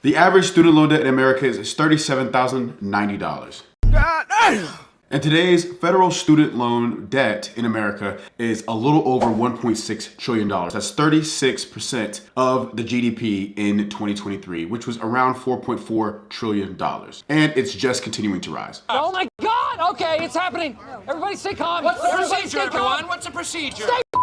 The average student loan debt in America is $37,090. And today's federal student loan debt in America is a little over $1.6 trillion. That's 36% of the GDP in 2023, which was around $4.4 trillion. And it's just continuing to rise. Oh my God! Okay, it's happening. Everybody stay calm. What's the procedure, everyone? What's the procedure? Stay calm!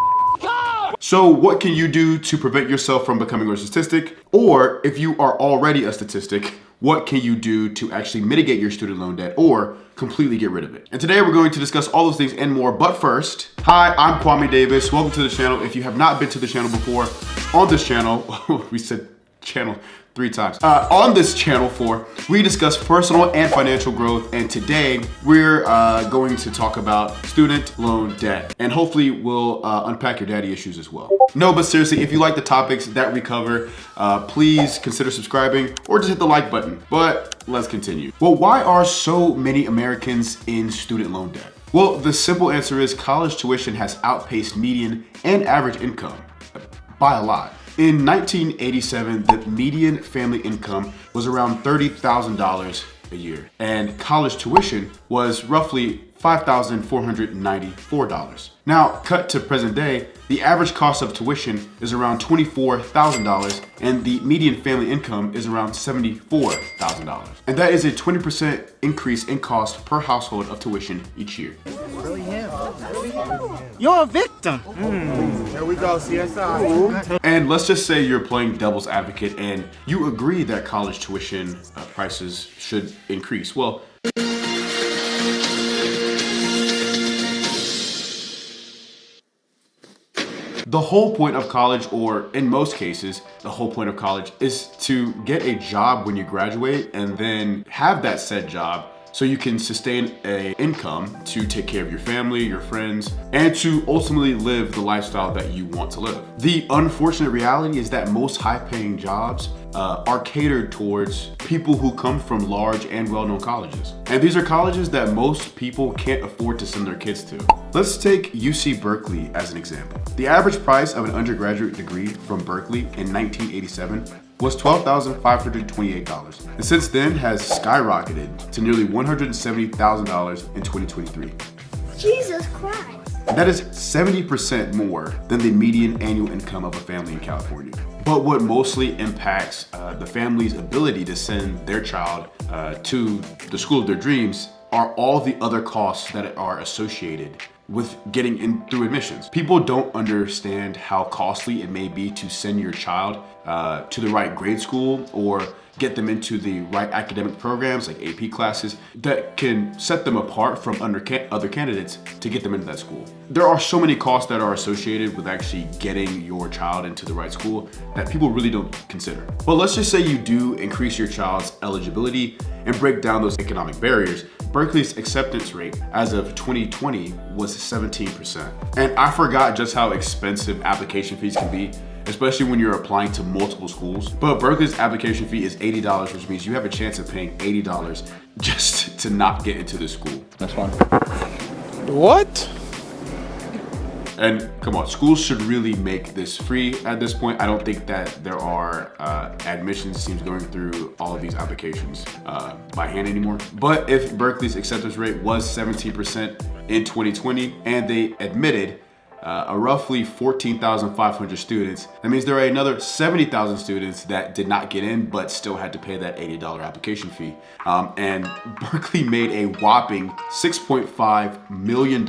So what can you do to prevent yourself from becoming a statistic? Or if you are already a statistic, what can you do to actually mitigate your student loan debt or completely get rid of it? And today we're going to discuss all those things and more. But first, hi, I'm Kwame Davis. Welcome to the channel. If you have not been to the channel before, on this channel, we said channel 3 times. On this channel we discuss personal and financial growth. And today we're going to talk about student loan debt. And hopefully we'll unpack your daddy issues as well. No, but seriously, if you like the topics that we cover, please consider subscribing or just hit the like button. But let's continue. Well, why are so many Americans in student loan debt? Well, the simple answer is college tuition has outpaced median and average income by a lot. In 1987, the median family income was around $30,000 a year, and college tuition was roughly $5,494. Now, cut to present day, the average cost of tuition is around $24,000, and the median family income is around $74,000. And that is a 20% increase in cost per household of tuition each year. Really him. You're a victim. Here we go, CSI. And let's just say you're playing devil's advocate and you agree that college tuition prices should increase. Well, the whole point of college, or in most cases, the whole point of college is to get a job when you graduate and then have that said job so you can sustain an income to take care of your family, your friends, and to ultimately live the lifestyle that you want to live. The unfortunate reality is that most high-paying jobs are catered towards people who come from large and well-known colleges. And these are colleges that most people can't afford to send their kids to. Let's take UC Berkeley as an example. The average price of an undergraduate degree from Berkeley in 1987 was $12,528, and since then has skyrocketed to nearly $170,000 in 2023. Jesus Christ. And that is 70% more than the median annual income of a family in California. But what mostly impacts the family's ability to send their child to the school of their dreams are all the other costs that are associated with getting in through admissions. People don't understand how costly it may be to send your child to the right grade school or get them into the right academic programs like AP classes that can set them apart from other candidates to get them into that school. There are so many costs that are associated with actually getting your child into the right school that people really don't consider. But let's just say you do increase your child's eligibility and break down those economic barriers. Berkeley's acceptance rate as of 2020 was 17%. And I forgot just how expensive application fees can be, especially when you're applying to multiple schools. But Berkeley's application fee is $80, which means you have a chance of paying $80 just to not get into this school. That's fun. What? And come on, schools should really make this free at this point. I don't think that there are admissions teams going through all of these applications by hand anymore. But if Berkeley's acceptance rate was 17% in 2020 and they admitted a roughly 14,500 students, that means there are another 70,000 students that did not get in but still had to pay that $80 application fee. And Berkeley made a whopping $6.5 million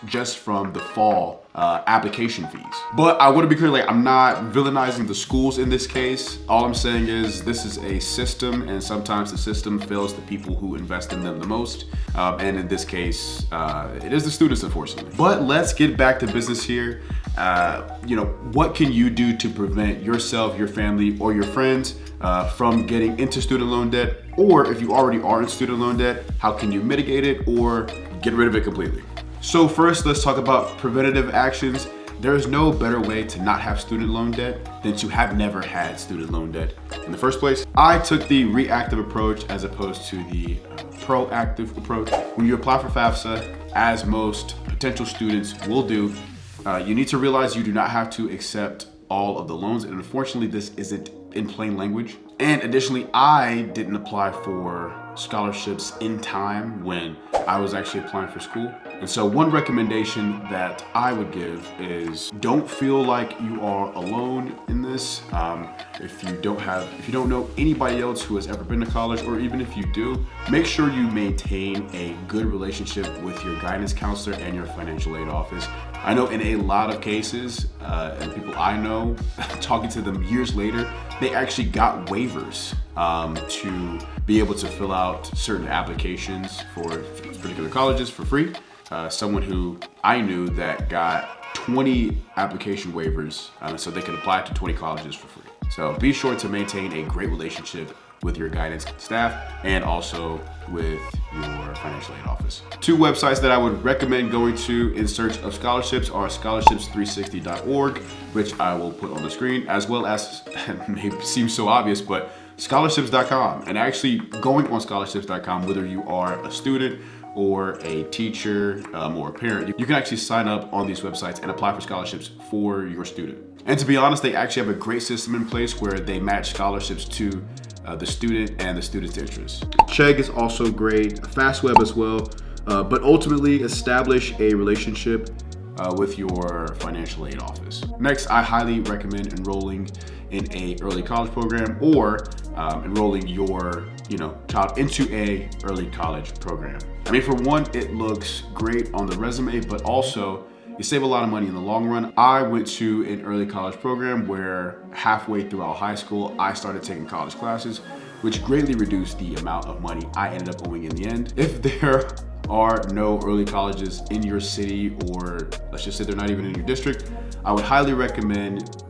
just from the fall application fees. But I want to be clear, like, I'm not villainizing the schools in this case. All I'm saying is this is a system, and sometimes the system fails the people who invest in them the most. And in this case, it is the students, unfortunately. But let's get back to business here. What can you do to prevent yourself, your family, or your friends from getting into student loan debt? Or if you already are in student loan debt, how can you mitigate it or get rid of it completely? So first, let's talk about preventative actions. There is no better way to not have student loan debt than to have never had student loan debt in the first place. I took the reactive approach as opposed to the proactive approach. When you apply for FAFSA, as most potential students will do, you need to realize you do not have to accept all of the loans. And unfortunately, this isn't in plain language. And additionally, I didn't apply for scholarships in time when I was actually applying for school. And so one recommendation that I would give is don't feel like you are alone in this. If you don't know anybody else who has ever been to college, or even if you do, make sure you maintain a good relationship with your guidance counselor and your financial aid office. I know in a lot of cases, and people I know, talking to them years later, they actually got waivers to be able to fill out certain applications for particular colleges for free. Someone who I knew that got 20 application waivers so they could apply to 20 colleges for free. So be sure to maintain a great relationship with your guidance staff and also with your financial aid office. Two websites that I would recommend going to in search of scholarships are scholarships360.org, which I will put on the screen, as well as, it may seem so obvious, but scholarships.com. And actually going on scholarships.com, whether you are a student or a teacher or a parent, you can actually sign up on these websites and apply for scholarships for your student. And to be honest, they actually have a great system in place where they match scholarships to the student and the student's interests. Chegg is also great, FastWeb as well, but ultimately establish a relationship with your financial aid office. Next, I highly recommend enrolling in a early college program or enrolling your child into a early college program. I mean, for one, it looks great on the resume, but also you save a lot of money in the long run. I went to an early college program where halfway throughout high school, I started taking college classes, which greatly reduced the amount of money I ended up owing in the end. If there are no early colleges in your city, or let's just say they're not even in your district, I would highly recommend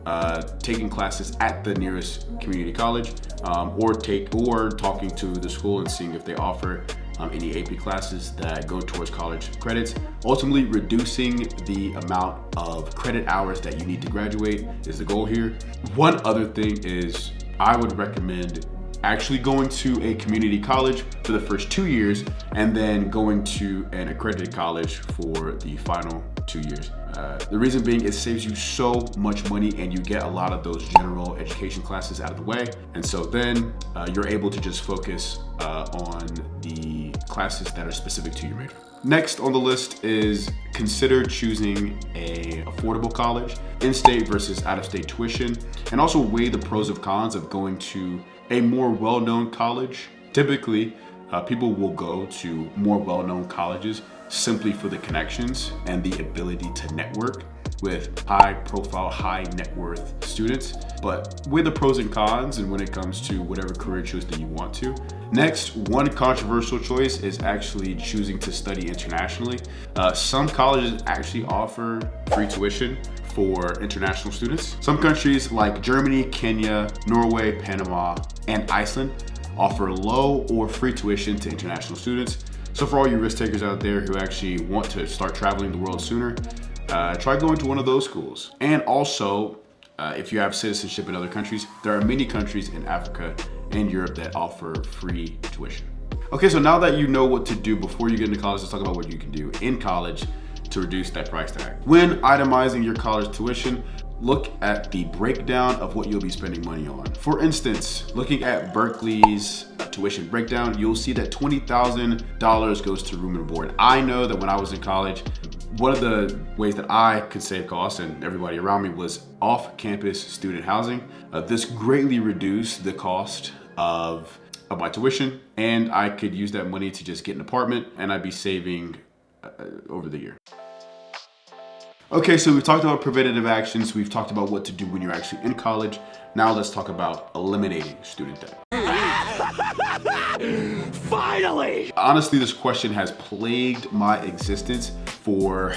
taking classes at the nearest community college, or talking to the school and seeing if they offer any AP classes that go towards college credits. Ultimately, reducing the amount of credit hours that you need to graduate is the goal here. One other thing is I would recommend actually going to a community college for the first 2 years and then going to an accredited college for the final 2 years. The reason being, it saves you so much money and you get a lot of those general education classes out of the way. And so then you're able to just focus on the classes that are specific to your major. Next on the list is consider choosing a affordable college, in-state versus out-of-state tuition, and also weigh the pros and cons of going to a more well-known college. Typically, people will go to more well-known colleges simply for the connections and the ability to network with high-profile, high-net-worth students, but with the pros and cons and when it comes to whatever career choice that you want to. Next, one controversial choice is actually choosing to study internationally. Some colleges actually offer free tuition for international students. Some countries like Germany, Kenya, Norway, Panama, and Iceland offer low or free tuition to international students. So for all you risk takers out there who actually want to start traveling the world sooner, try going to one of those schools. And also, if you have citizenship in other countries, there are many countries in Africa and Europe that offer free tuition. Okay, so now that you know what to do before you get into college, let's talk about what you can do in college to reduce that price tag. When itemizing your college tuition, look at the breakdown of what you'll be spending money on. For instance, looking at Berkeley's tuition breakdown, you'll see that $20,000 goes to room and board. I know that when I was in college, one of the ways that I could save costs and everybody around me was off-campus student housing. This greatly reduced the cost of my tuition, and I could use that money to just get an apartment, and I'd be saving over the year. Okay, so we've talked about preventative actions. We've talked about what to do when you're actually in college. Now let's talk about eliminating student debt. Finally! Honestly, this question has plagued my existence for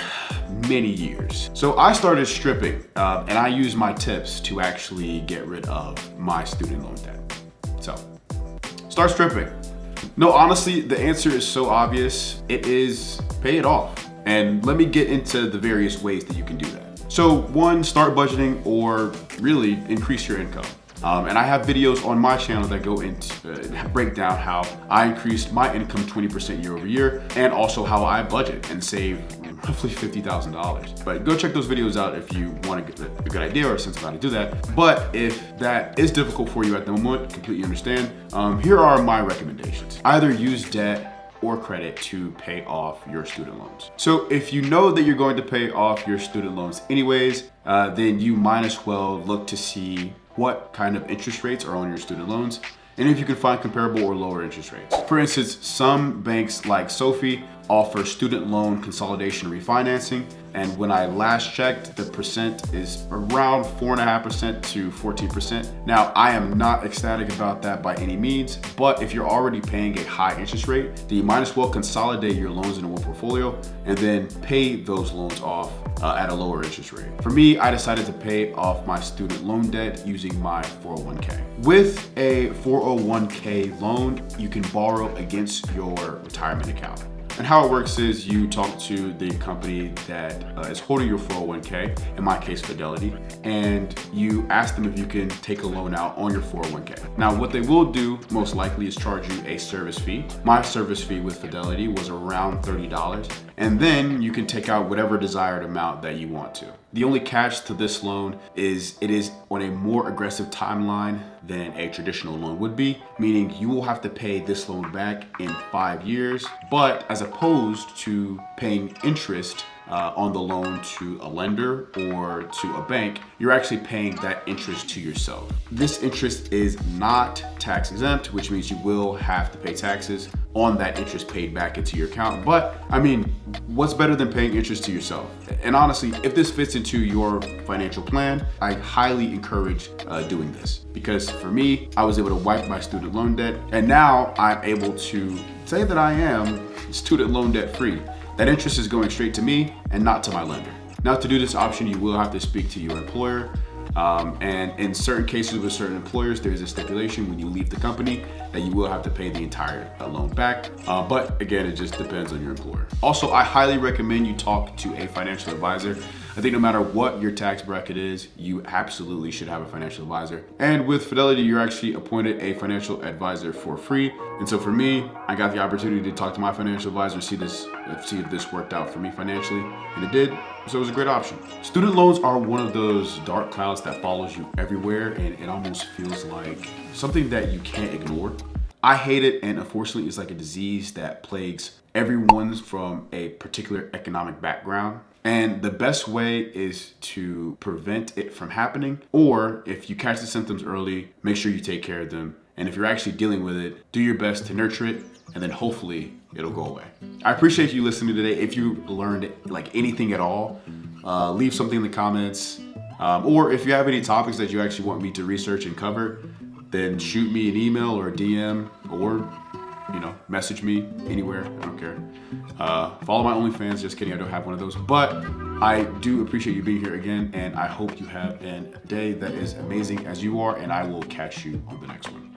many years. So I started stripping, and I used my tips to actually get rid of my student loan debt. So, start stripping. No, honestly, the answer is so obvious. It is pay it off. And let me get into the various ways that you can do that. So one, start budgeting or really increase your income. And I have videos on my channel that go into break down how I increased my income 20% year over year, and also how I budget and save roughly $50,000. But go check those videos out if you want to get a good idea or a sense of how to do that. But if that is difficult for you at the moment, completely understand. Here are my recommendations. Either use debt or credit to pay off your student loans. So if you know that you're going to pay off your student loans anyways, then you might as well look to see what kind of interest rates are on your student loans, and if you can find comparable or lower interest rates. For instance, some banks like Sophie offer student loan consolidation refinancing, and when I last checked, the percent is around 4.5% to 14%. Now, I am not ecstatic about that by any means, but if you're already paying a high interest rate, then you might as well consolidate your loans into one portfolio and then pay those loans off at a lower interest rate. For me, I decided to pay off my student loan debt using my 401k. With a 401k loan, you can borrow against your retirement account. And how it works is you talk to the company that is holding your 401k, in my case, Fidelity, and you ask them if you can take a loan out on your 401k. Now, what they will do most likely is charge you a service fee. My service fee with Fidelity was around $30, and then you can take out whatever desired amount that you want to. The only catch to this loan is it is on a more aggressive timeline than a traditional loan would be, meaning you will have to pay this loan back in 5 years, but as opposed to paying interest on the loan to a lender or to a bank, you're actually paying that interest to yourself. This interest is not tax exempt, which means you will have to pay taxes on that interest paid back into your account. But I mean, what's better than paying interest to yourself? And honestly, if this fits into your financial plan, I highly encourage doing this, because for me, I was able to wipe my student loan debt, and now I'm able to say that I am student loan debt free. That interest is going straight to me and not to my lender. Now, to do this option, you will have to speak to your employer. And in certain cases with certain employers, there's a stipulation when you leave the company that you will have to pay the entire loan back. But again, it just depends on your employer. Also, I highly recommend you talk to a financial advisor. I think no matter what your tax bracket is, you absolutely should have a financial advisor. And with Fidelity, you're actually appointed a financial advisor for free. And so for me, I got the opportunity to talk to my financial advisor, see if this worked out for me financially, and it did. So it was a great option. Student loans are one of those dark clouds that follows you everywhere, and it almost feels like something that you can't ignore. I hate it, and unfortunately, it's like a disease that plagues everyone from a particular economic background. And the best way is to prevent it from happening, or if you catch the symptoms early, make sure you take care of them. And if you're actually dealing with it, do your best to nurture it, and then hopefully it'll go away. I appreciate you listening today. If you learned like anything at all, leave something in the comments. Or if you have any topics that you actually want me to research and cover, then shoot me an email or a DM, or message me anywhere. I don't care. Follow my OnlyFans. Just kidding, I don't have one of those. But I do appreciate you being here again, and I hope you have a day that is amazing as you are, and I will catch you on the next one.